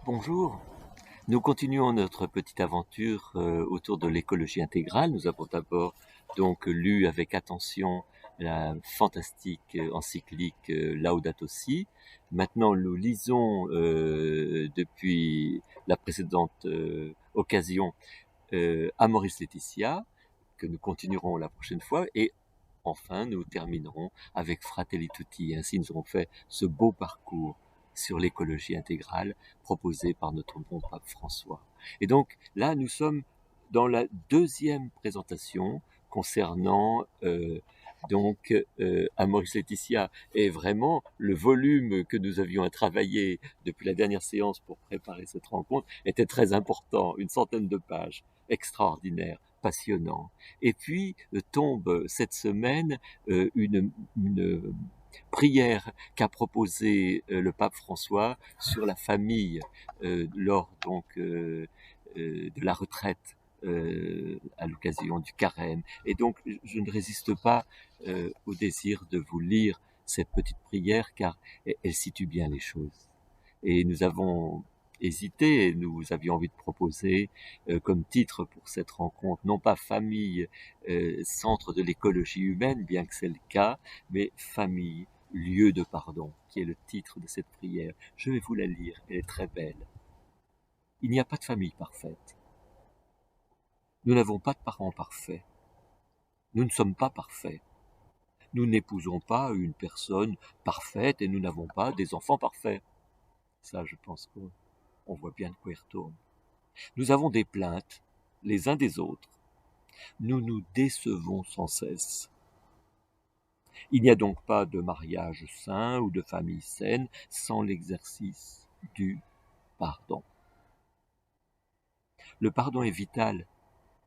Bonjour, nous continuons notre petite aventure autour de l'écologie intégrale. Nous avons d'abord donc lu avec attention la fantastique encyclique Laudato Si. Maintenant, nous lisons depuis la précédente occasion Amoris Laetitia, que nous continuerons la prochaine fois, et enfin nous terminerons avec Fratelli Tutti. Ainsi nous aurons fait ce beau parcours sur l'écologie intégrale proposé par notre bon pape François. Et donc là, nous sommes dans la deuxième présentation concernant Amoris Laetitia, est vraiment le volume que nous avions à travailler depuis la dernière séance pour préparer cette rencontre était très important, une centaine de pages, extraordinaire, passionnant. Et puis tombe cette semaine une prière qu'a proposée le pape François sur la famille lors de la retraite à l'occasion du carême. Et donc je ne résiste pas au désir de vous lire cette petite prière car elle situe bien les choses. Et nous avons hésité et nous avions envie de proposer comme titre pour cette rencontre, non pas famille, centre de l'écologie humaine, bien que c'est le cas, mais famille, lieu de pardon, qui est le titre de cette prière. Je vais vous la lire, elle est très belle. Il n'y a pas de famille parfaite. Nous n'avons pas de parents parfaits. Nous ne sommes pas parfaits. Nous n'épousons pas une personne parfaite et nous n'avons pas des enfants parfaits. Ça, je pense qu'on voit bien de quoi il retourne. Nous avons des plaintes, les uns des autres. Nous nous décevons sans cesse. Il n'y a donc pas de mariage sain ou de famille saine sans l'exercice du pardon. Le pardon est vital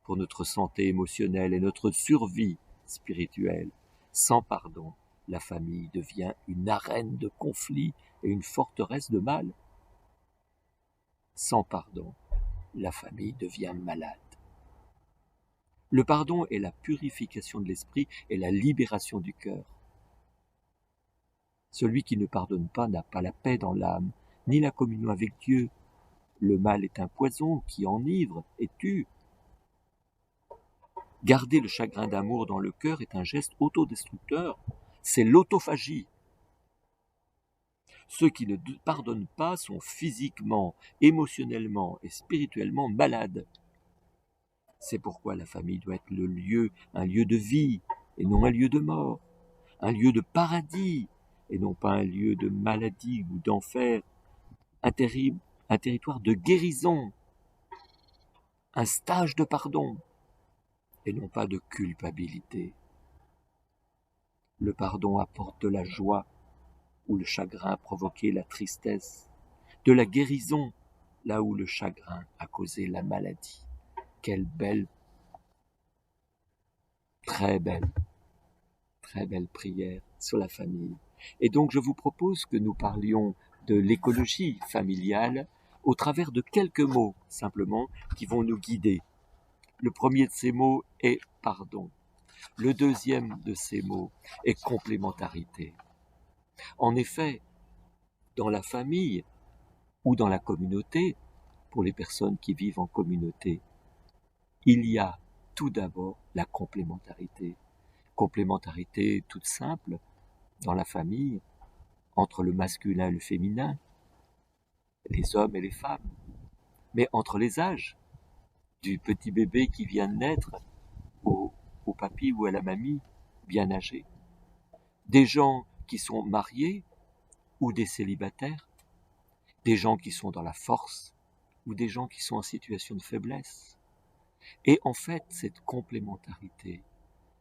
pour notre santé émotionnelle et notre survie spirituelle. Sans pardon, la famille devient une arène de conflits et une forteresse de mal. Sans pardon, la famille devient malade. Le pardon est la purification de l'esprit et la libération du cœur. Celui qui ne pardonne pas n'a pas la paix dans l'âme, ni la communion avec Dieu. Le mal est un poison qui enivre et tue. Garder le chagrin d'amour dans le cœur est un geste autodestructeur. C'est l'autophagie. Ceux qui ne pardonnent pas sont physiquement, émotionnellement et spirituellement malades. C'est pourquoi la famille doit être un lieu de vie et non un lieu de mort, un lieu de paradis et non pas un lieu de maladie ou d'enfer, un territoire de guérison, un stage de pardon et non pas de culpabilité. Le pardon apporte de la joie où le chagrin a provoqué la tristesse, de la guérison là où le chagrin a causé la maladie. Quelle belle, très belle prière sur la famille. Et donc je vous propose que nous parlions de l'écologie familiale au travers de quelques mots simplement qui vont nous guider. Le premier de ces mots est pardon. Le deuxième de ces mots est complémentarité. En effet, dans la famille ou dans la communauté, pour les personnes qui vivent en communauté, il y a tout d'abord la complémentarité. Complémentarité toute simple dans la famille, entre le masculin et le féminin, les hommes et les femmes, mais entre les âges, du petit bébé qui vient de naître au papy ou à la mamie bien âgé, des gens qui sont mariés ou des célibataires, des gens qui sont dans la force ou des gens qui sont en situation de faiblesse. Et en fait, cette complémentarité,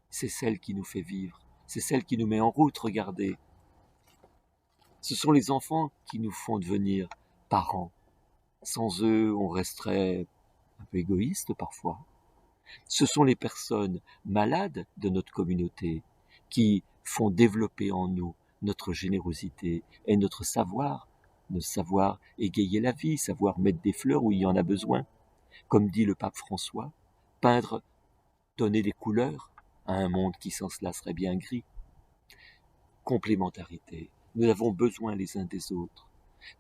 c'est celle qui nous fait vivre, c'est celle qui nous met en route, regardez. Ce sont les enfants qui nous font devenir parents. Sans eux, on resterait un peu égoïste parfois. Ce sont les personnes malades de notre communauté qui font développer en nous notre générosité et notre savoir égayer la vie, savoir mettre des fleurs où il y en a besoin. Comme dit le pape François, peindre, donner des couleurs à un monde qui sans cela serait bien gris. Complémentarité. Nous avons besoin les uns des autres.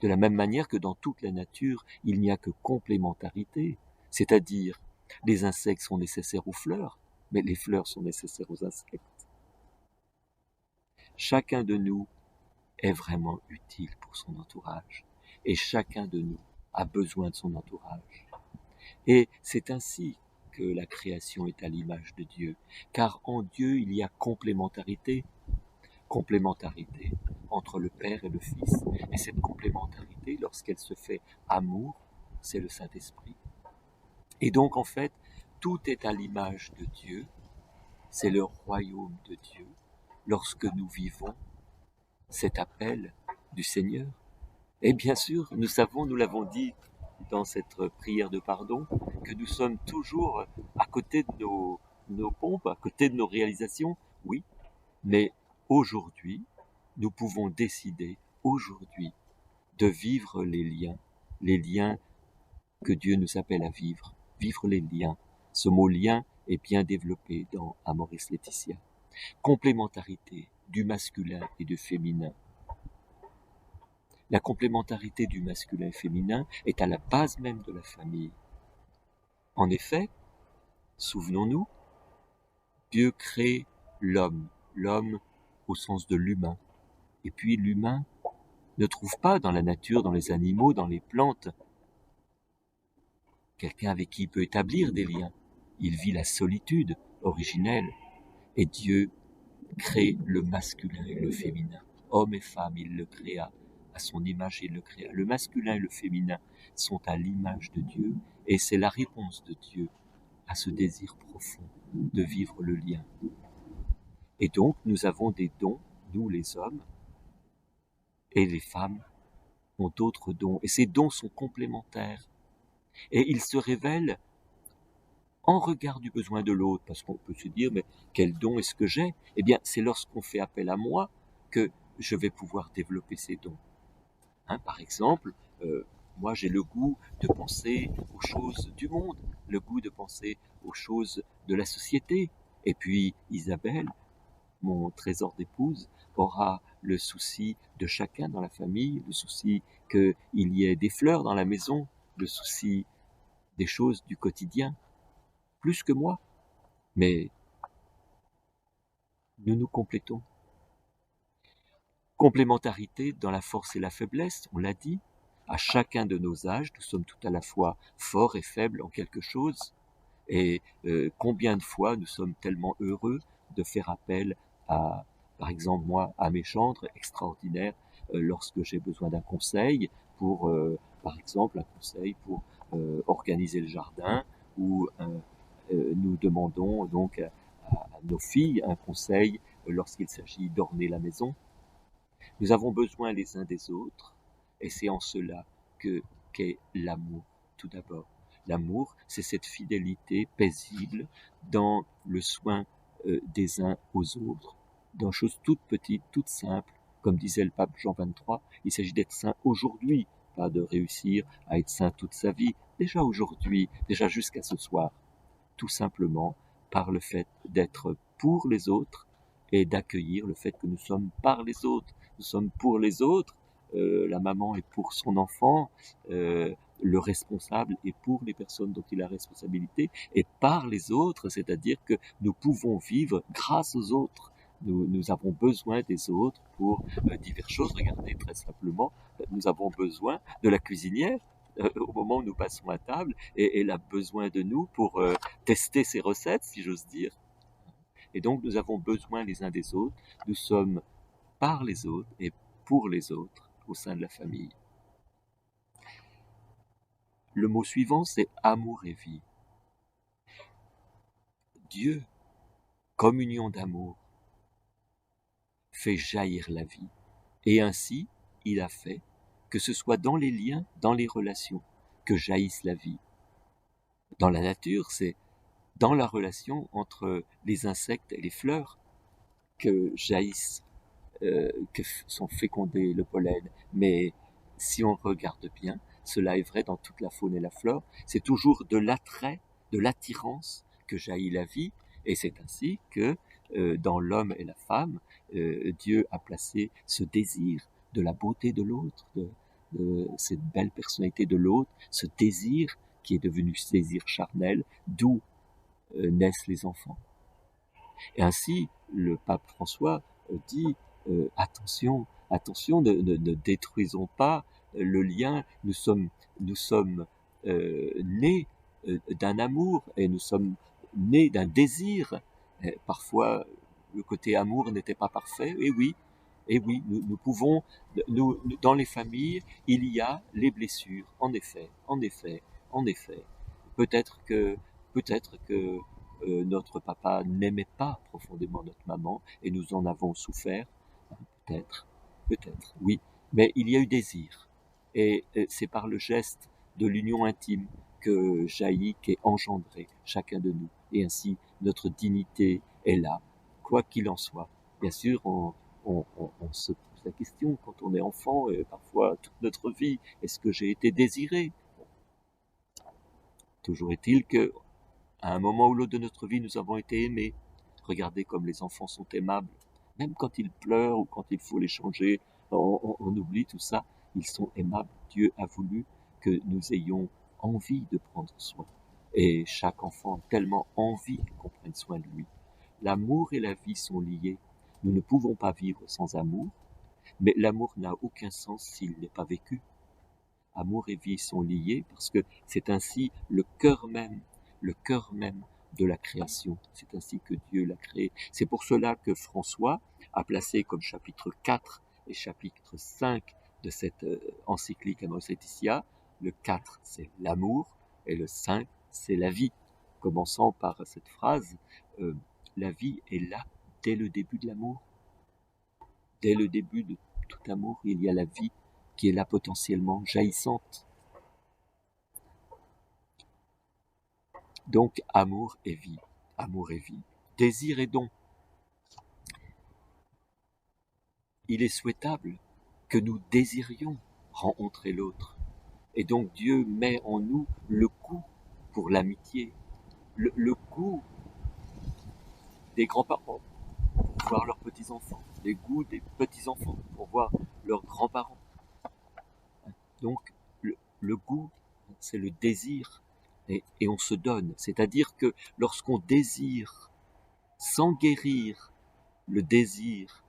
De la même manière que dans toute la nature, il n'y a que complémentarité, c'est-à-dire les insectes sont nécessaires aux fleurs, mais les fleurs sont nécessaires aux insectes. Chacun de nous est vraiment utile pour son entourage, et chacun de nous a besoin de son entourage. Et c'est ainsi que la création est à l'image de Dieu, car en Dieu il y a complémentarité entre le Père et le Fils. Et cette complémentarité, lorsqu'elle se fait amour, c'est le Saint-Esprit. Et donc en fait, tout est à l'image de Dieu, c'est le royaume de Dieu, lorsque nous vivons cet appel du Seigneur. Et bien sûr, nous savons, nous l'avons dit dans cette prière de pardon, que nous sommes toujours à côté de nos pompes, à côté de nos réalisations, oui, mais aujourd'hui, nous pouvons décider, aujourd'hui, de vivre les liens que Dieu nous appelle à vivre les liens. Ce mot lien est bien développé dans Amoris Laetitia. Complémentarité du masculin et du féminin. La complémentarité du masculin et féminin est à la base même de la famille. En effet, souvenons-nous, Dieu crée l'homme au sens de l'humain. Et puis l'humain ne trouve pas dans la nature, dans les animaux, dans les plantes, quelqu'un avec qui il peut établir des liens. Il vit la solitude originelle. Et Dieu crée le masculin et le féminin. Homme et femme, il le créa. À son image, il le créa. Le masculin et le féminin sont à l'image de Dieu. Et c'est la réponse de Dieu à ce désir profond de vivre le lien. Et donc, nous avons des dons, nous les hommes, et les femmes ont d'autres dons. Et ces dons sont complémentaires. Et ils se révèlent en regard du besoin de l'autre, parce qu'on peut se dire, mais quel don est-ce que j'ai? Eh bien, c'est lorsqu'on fait appel à moi que je vais pouvoir développer ces dons. Par exemple, moi j'ai le goût de penser aux choses du monde, le goût de penser aux choses de la société. Et puis Isabelle, mon trésor d'épouse, aura le souci de chacun dans la famille, le souci qu'il y ait des fleurs dans la maison, le souci des choses du quotidien, plus que moi. Mais nous nous complétons. Complémentarité dans la force et la faiblesse, on l'a dit. À chacun de nos âges, nous sommes tout à la fois forts et faibles en quelque chose. Et combien de fois nous sommes tellement heureux de faire appel à, par exemple moi, à mes chantres extraordinaires lorsque j'ai besoin d'un conseil pour, par exemple, un conseil pour organiser le jardin, ou nous demandons donc à nos filles un conseil lorsqu'il s'agit d'orner la maison. Nous avons besoin les uns des autres, et c'est en cela qu'est l'amour, tout d'abord. L'amour, c'est cette fidélité paisible dans le soin des uns aux autres, dans choses toutes petites, toutes simples. Comme disait le pape Jean XXIII, il s'agit d'être saint aujourd'hui, pas de réussir à être saint toute sa vie, déjà aujourd'hui, déjà jusqu'à ce soir. Tout simplement par le fait d'être pour les autres et d'accueillir le fait que nous sommes par les autres. Nous sommes pour les autres, la maman est pour son enfant, le responsable est pour les personnes dont il a responsabilité, et par les autres, c'est-à-dire que nous pouvons vivre grâce aux autres. Nous avons besoin des autres pour diverses choses. Regardez très simplement, nous avons besoin de la cuisinière au moment où nous passons à table, et elle a besoin de nous pour tester ses recettes, si j'ose dire. Et donc nous avons besoin les uns des autres, nous sommes par les autres et pour les autres au sein de la famille. Le mot suivant, c'est amour et vie. Dieu, communion d'amour, fait jaillir la vie. Et ainsi, il a fait que ce soit dans les liens, dans les relations, que jaillisse la vie. Dans la nature, c'est dans la relation entre les insectes et les fleurs que jaillissent, que sont fécondés le pollen. Mais si on regarde bien, cela est vrai dans toute la faune et la flore, c'est toujours de l'attrait, de l'attirance que jaillit la vie, et c'est ainsi que dans l'homme et la femme, Dieu a placé ce désir de la beauté de l'autre, cette belle personnalité de l'autre, ce désir qui est devenu ce désir charnel, d'où naissent les enfants. Et ainsi, le pape François dit attention, attention, ne détruisons pas le lien. Nous sommes nés d'un amour et nous sommes nés d'un désir. Et parfois, le côté amour n'était pas parfait. Et oui, nous pouvons, dans les familles, il y a les blessures. En effet, en effet, en effet. Peut-être que, peut-être que notre papa n'aimait pas profondément notre maman et nous en avons souffert. Peut-être, peut-être, oui. Mais il y a eu désir. Et c'est par le geste de l'union intime que jaillit, qu'est engendré chacun de nous. Et ainsi, notre dignité est là, quoi qu'il en soit. Bien sûr, on se pose la question quand on est enfant, et parfois toute notre vie, est-ce que j'ai été désiré? Toujours est-il que, à un moment ou l'autre de notre vie, nous avons été aimés. Regardez comme les enfants sont aimables. Même quand ils pleurent ou quand il faut les changer, on oublie tout ça. Ils sont aimables. Dieu a voulu que nous ayons envie de prendre soin. Et chaque enfant a tellement envie qu'on prenne soin de lui. L'amour et la vie sont liés. Nous ne pouvons pas vivre sans amour, mais l'amour n'a aucun sens s'il n'est pas vécu. Amour et vie sont liés parce que c'est ainsi le cœur même de la création. C'est ainsi que Dieu l'a créé. C'est pour cela que François a placé comme chapitre 4 et chapitre 5 de cette encyclique Amoris Laetitia, le 4 c'est l'amour et le 5 c'est la vie. Commençant par cette phrase, la vie est là dès le début de l'amour. Dès le début de tout amour, il y a la vie qui est là potentiellement jaillissante. Donc, amour et vie, désir et don. Il est souhaitable que nous désirions rencontrer l'autre. Et donc, Dieu met en nous le goût pour l'amitié, le goût des grands-parents pour voir leurs petits-enfants, le goût des petits-enfants pour voir leurs grands-parents. Donc, le goût, c'est le désir, et on se donne. C'est-à-dire que lorsqu'on désire sans guérir le désir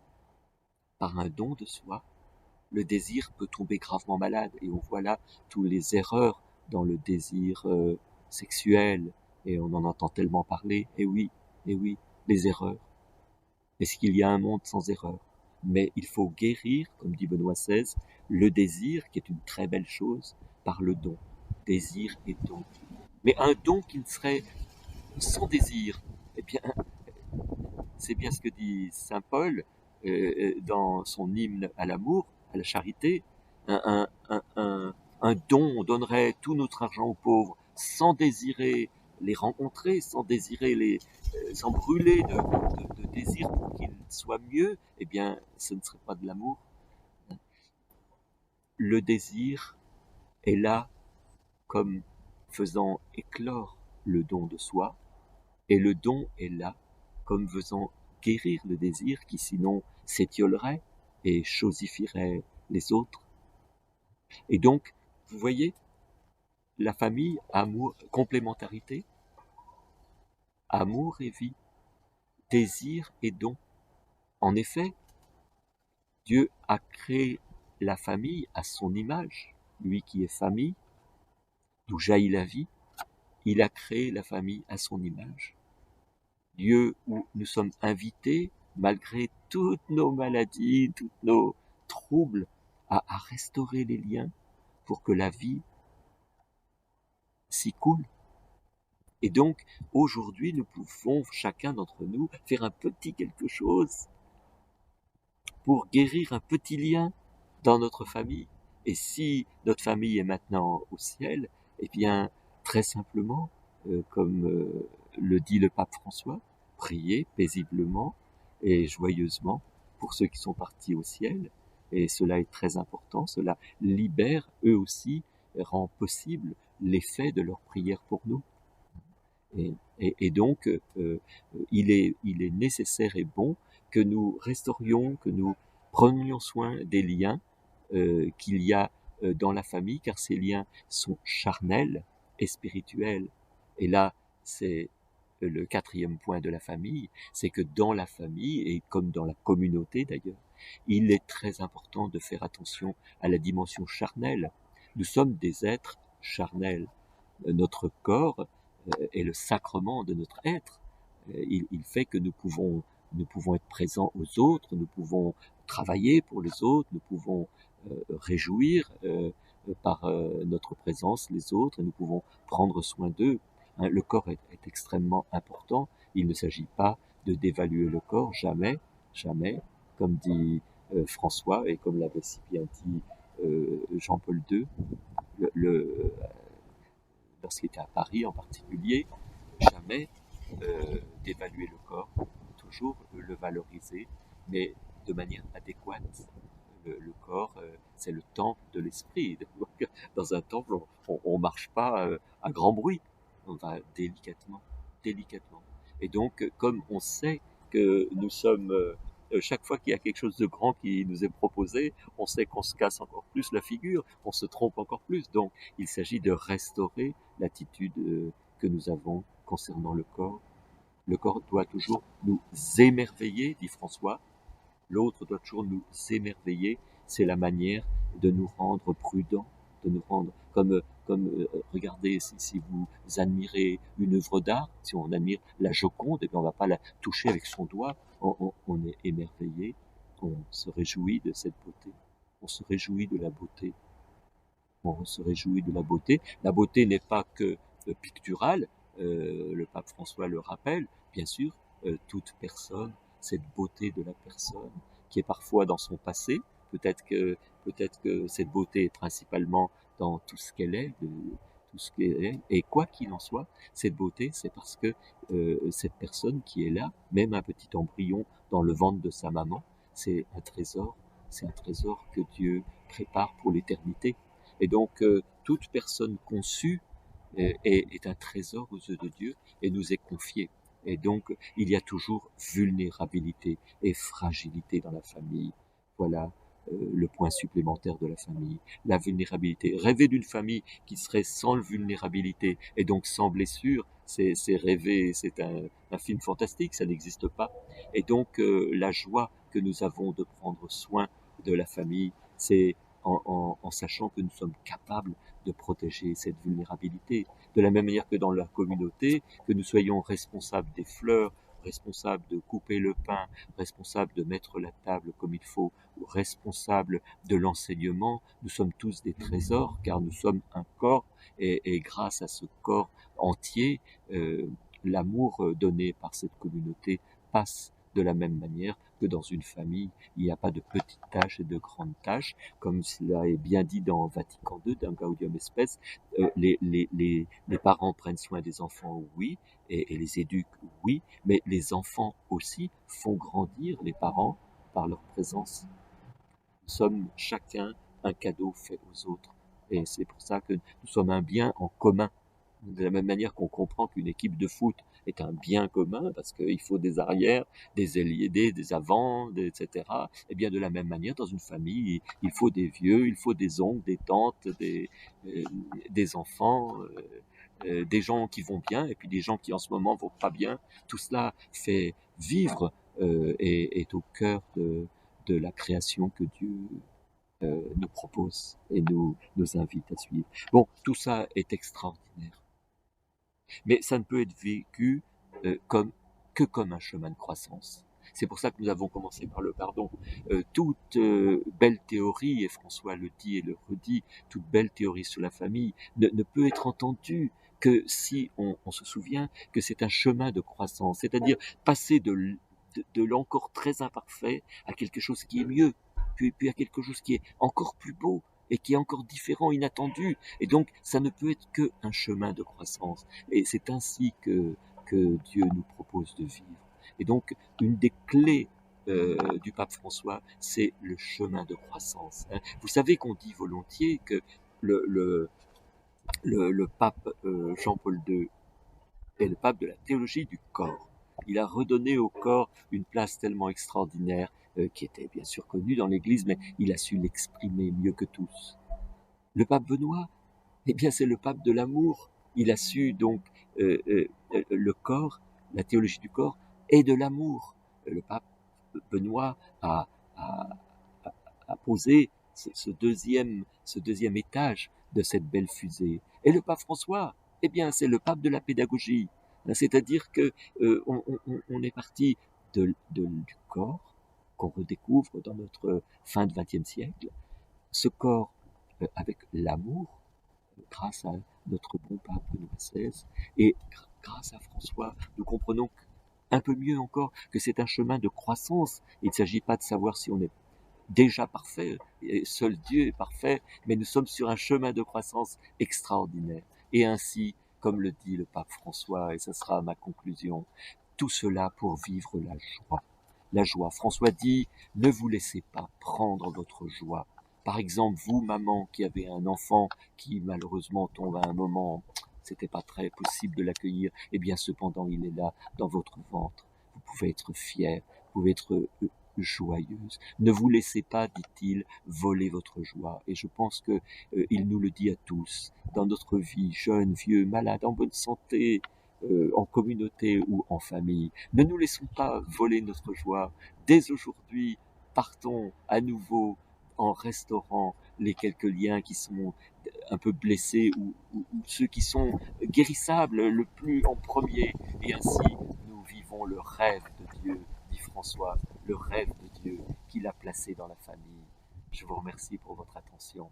par un don de soi, le désir peut tomber gravement malade. Et on voit là toutes les erreurs dans le désir sexuel, et on en entend tellement parler. Et oui, les erreurs. Est-ce qu'il y a un monde sans erreurs? Mais il faut guérir, comme dit Benoît XVI, le désir, qui est une très belle chose, par le don. Désir et don. Mais un don qui ne serait sans désir, eh bien, c'est bien ce que dit saint Paul dans son hymne à l'amour, à la charité. Un don, on donnerait tout notre argent aux pauvres sans désirer les rencontrer, sans désirer sans brûler de désir pour qu'ils soient mieux, eh bien, ce ne serait pas de l'amour. Le désir est là comme faisant éclore le don de soi, et le don est là comme faisant guérir le désir qui sinon s'étiolerait et chosifierait les autres. Et donc, vous voyez, la famille, amour, complémentarité, amour et vie, désir et don. En effet, Dieu a créé la famille à son image, lui qui est famille, d'où jaillit la vie, il a créé la famille à son image. Lieu où nous sommes invités, malgré toutes nos maladies, tous nos troubles, à restaurer les liens pour que la vie s'y coule. Et donc, aujourd'hui, nous pouvons, chacun d'entre nous, faire un petit quelque chose pour guérir un petit lien dans notre famille. Et si notre famille est maintenant au ciel, eh bien, très simplement, comme le dit le pape François, prier paisiblement et joyeusement pour ceux qui sont partis au ciel. Et cela est très important, cela libère eux aussi, rend possible l'effet de leur prière pour nous. Et donc, il est nécessaire et bon que nous restaurions, que nous prenions soin des liens qu'il y a dans la famille, car ces liens sont charnels et spirituels. Et là, c'est le quatrième point de la famille, c'est que dans la famille, et comme dans la communauté d'ailleurs, il est très important de faire attention à la dimension charnelle. Nous sommes des êtres charnels. Notre corps est le sacrement de notre être. Il fait que nous pouvons être présents aux autres, nous pouvons travailler pour les autres, nous pouvons réjouir par notre présence les autres, et nous pouvons prendre soin d'eux. Hein, le corps est extrêmement important. Il ne s'agit pas de dévaluer le corps, jamais, jamais, comme dit François et comme l'avait si bien dit Jean-Paul II, lorsqu'il était à Paris en particulier, jamais d'évaluer le corps, toujours le valoriser, mais de manière adéquate. Le corps, c'est le temple de l'esprit. Dans un temple, on marche pas à grand bruit, on va délicatement, délicatement. Et donc, comme on sait que nous sommes, chaque fois qu'il y a quelque chose de grand qui nous est proposé, on sait qu'on se casse encore plus la figure, on se trompe encore plus. Donc, il s'agit de restaurer l'attitude que nous avons concernant le corps. Le corps doit toujours nous émerveiller, dit François. L'autre doit toujours nous émerveiller. C'est la manière de nous rendre prudents, de nous rendre regardez, si vous admirez une œuvre d'art, si on admire la Joconde, et bien on va pas la toucher avec son doigt. On est émerveillé, on se réjouit de cette beauté, on se réjouit de la beauté. On se réjouit de la beauté. La beauté n'est pas que picturale, le pape François le rappelle, bien sûr, toute personne, cette beauté de la personne, qui est parfois dans son passé, peut-être que cette beauté est principalement dans tout ce qu'elle est, tout ce qu'elle est, et quoi qu'il en soit, cette beauté, c'est parce que cette personne qui est là, même un petit embryon dans le ventre de sa maman, c'est un trésor que Dieu prépare pour l'éternité. Et donc, toute personne conçue est un trésor aux yeux de Dieu et nous est confiée. Et donc, il y a toujours vulnérabilité et fragilité dans la famille. Voilà le point supplémentaire de la famille, la vulnérabilité. Rêver d'une famille qui serait sans vulnérabilité et donc sans blessure, c'est rêver, c'est un film fantastique, ça n'existe pas. Et donc, la joie que nous avons de prendre soin de la famille, c'est en sachant que nous sommes capables de protéger cette vulnérabilité. De la même manière que dans la communauté, que nous soyons responsables des fleurs, responsables de couper le pain, responsables de mettre la table comme il faut, ou responsables de l'enseignement, nous sommes tous des trésors car nous sommes un corps et grâce à ce corps entier, l'amour donné par cette communauté passe de la même manière que dans une famille. Il n'y a pas de petites tâches et de grandes tâches, comme cela est bien dit dans Vatican II, dans Gaudium et Spes. Les parents prennent soin des enfants, oui, et les éduquent, oui, mais les enfants aussi font grandir les parents par leur présence. Nous sommes chacun un cadeau fait aux autres. Et c'est pour ça que nous sommes un bien en commun. De la même manière qu'on comprend qu'une équipe de foot est un bien commun, parce qu'il faut des arrières, des ailiers, des avants, etc. Et bien de la même manière, dans une famille, il faut des vieux, il faut des oncles, des tantes, des enfants, des gens qui vont bien, et puis des gens qui en ce moment vont pas bien. Tout cela fait vivre et est au cœur de la création que Dieu nous propose et nous invite à suivre. Bon, tout ça est extraordinaire. Mais ça ne peut être vécu que comme un chemin de croissance. C'est pour ça que nous avons commencé par le pardon. Toute belle théorie, et François le dit et le redit, toute belle théorie sur la famille ne peut être entendue que si on se souvient que c'est un chemin de croissance, c'est-à-dire passer de l'encore très imparfait à quelque chose qui est mieux, puis à quelque chose qui est encore plus beau et qui est encore différent, inattendu. Et donc, ça ne peut être qu'un chemin de croissance. Et c'est ainsi que Dieu nous propose de vivre. Et donc, une des clés du pape François, c'est le chemin de croissance. Hein. Vous savez qu'on dit volontiers que le, le, le pape Jean-Paul II est le pape de la théologie du corps. Il a redonné au corps une place tellement extraordinaire, qui était bien sûr connue dans l'Église, mais il a su l'exprimer mieux que tous. Le pape Benoît, eh bien, c'est le pape de l'amour. Il a su donc le corps, la théologie du corps et de l'amour. Le pape Benoît a, a posé ce deuxième étage de cette belle fusée. Et le pape François, eh bien, c'est le pape de la pédagogie. C'est-à-dire que on est parti du corps qu'on redécouvre dans notre fin de XXe siècle, ce corps avec l'amour, grâce à notre bon pape Benoît XVI, et grâce à François, nous comprenons un peu mieux encore que c'est un chemin de croissance. Il ne s'agit pas de savoir si on est déjà parfait, et seul Dieu est parfait, mais nous sommes sur un chemin de croissance extraordinaire. Et ainsi, comme le dit le pape François, et ce sera ma conclusion, tout cela pour vivre la joie. La joie. François dit, ne vous laissez pas prendre votre joie. Par exemple, vous, maman, qui avez un enfant qui malheureusement tombe à un moment, c'était pas très possible de l'accueillir, et bien cependant il est là dans votre ventre. Vous pouvez être fier, vous pouvez être joyeuse. Ne vous laissez pas, dit-il, voler votre joie. Et je pense que il nous le dit à tous, dans notre vie, jeunes, vieux, malades, en bonne santé, en communauté ou en famille. Ne nous laissons pas voler notre joie. Dès aujourd'hui, partons à nouveau en restaurant les quelques liens qui sont un peu blessés ou ceux qui sont guérissables le plus en premier. Et ainsi, nous vivons le rêve de Dieu, dit François, le rêve de Dieu qu'il a placé dans la famille. Je vous remercie pour votre attention.